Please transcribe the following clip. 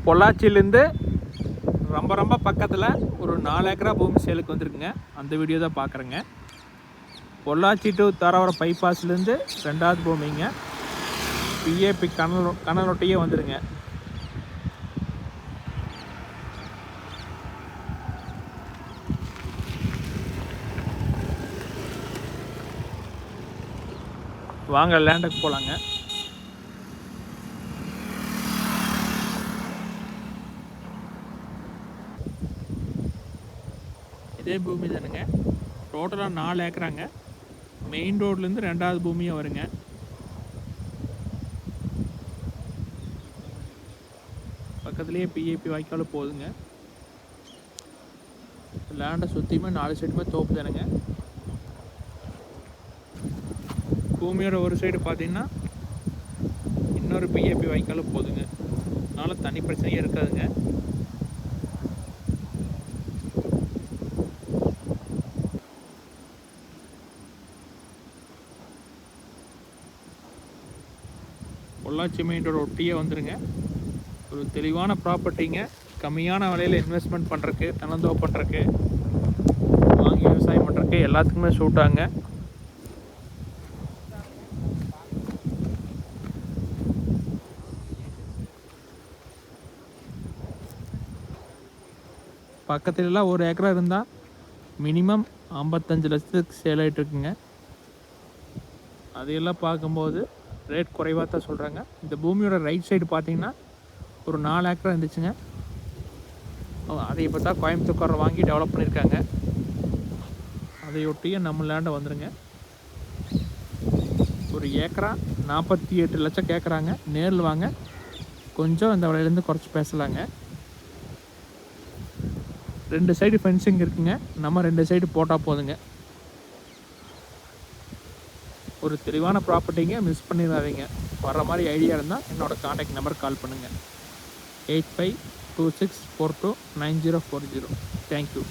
பொள்ளாச்சியிலேருந்து ரொம்ப ரொம்ப பக்கத்தில் ஒரு 4 ஏக்கரா பூமி சேலுக்கு வந்துருக்குங்க. அந்த வீடியோ தான் பார்க்குறேங்க. பொள்ளாச்சி டு தாராபுரம் பைபாஸ்லேருந்து 2வது பூமிங்க. பிஏபி கனலொட்டியே வந்துடுங்க. வாங்க லேண்டுக்கு போகலாங்க. இதே பூமி தானுங்க. டோட்டலாக 4 ஏக்கராங்க. மெயின் ரோட்லேருந்து 2வது பூமியாக வருங்க. பக்கத்துலேயே பிஏபி வாய்க்காலும் போகுதுங்க. லேண்டை சுற்றியுமே 4 சைடுமே தோப்பு தானுங்க. பூமியோட ஒரு சைடு பார்த்தீங்கன்னா இன்னொரு பிஏபி வாய்க்காலும் போகுதுங்க. அதனால் தண்ணி பிரச்சனையே இருக்காதுங்க. பொள்ளாச்சி மெயின் ரோடு ஒட்டியே வந்துடுங்க. ஒரு தெளிவான ப்ராப்பர்ட்டிங்க. கம்மியான விலையில் இன்வெஸ்ட்மெண்ட் பண்ணுறக்கு, தென்னந்தோப்பு பண்ணுறக்கு, வாங்கி விவசாயம் பண்ணுறக்கு எல்லாத்துக்குமே சூட்டாங்க. பக்கத்துலலாம் 1 ஏக்கரா இருந்தால் மினிமம் 55 லட்சத்துக்கு சேல் ஆகிட்டுருக்குங்க. அதையெல்லாம் பார்க்கும்போது ரேட் குறைவாக தான் சொல்கிறாங்க. இந்த பூமியோட ரைட் சைடு பார்த்தீங்கன்னா ஒரு 4 ஏக்கரா இருந்துச்சுங்க. அதை இப்போ தான் கோயம்புத்தூர்காரர் வாங்கி டெவலப் பண்ணியிருக்காங்க. அதையொட்டியே நம்ம லேண்டை வந்துடுங்க. ஒரு ஏக்கரா 48 லட்சம் கேட்குறாங்க. நேரில் வாங்க, கொஞ்சம் இந்த விலையிலேருந்து குறைச்சி பேசலாங்க. 2 சைடு ஃபென்சிங் இருக்குங்க. நம்ம 2 சைடு போட்டால் போதுங்க. ஒரு தெளிவான ப்ராப்பர்ட்டிங்க, மிஸ் பண்ணிடாதீங்க. வர்ற மாதிரி ஐடியா இருந்தால் என்னோடய காண்டாக்ட் நம்பர் கால் பண்ணுங்கள். 8526429040. தேங்க்யூ.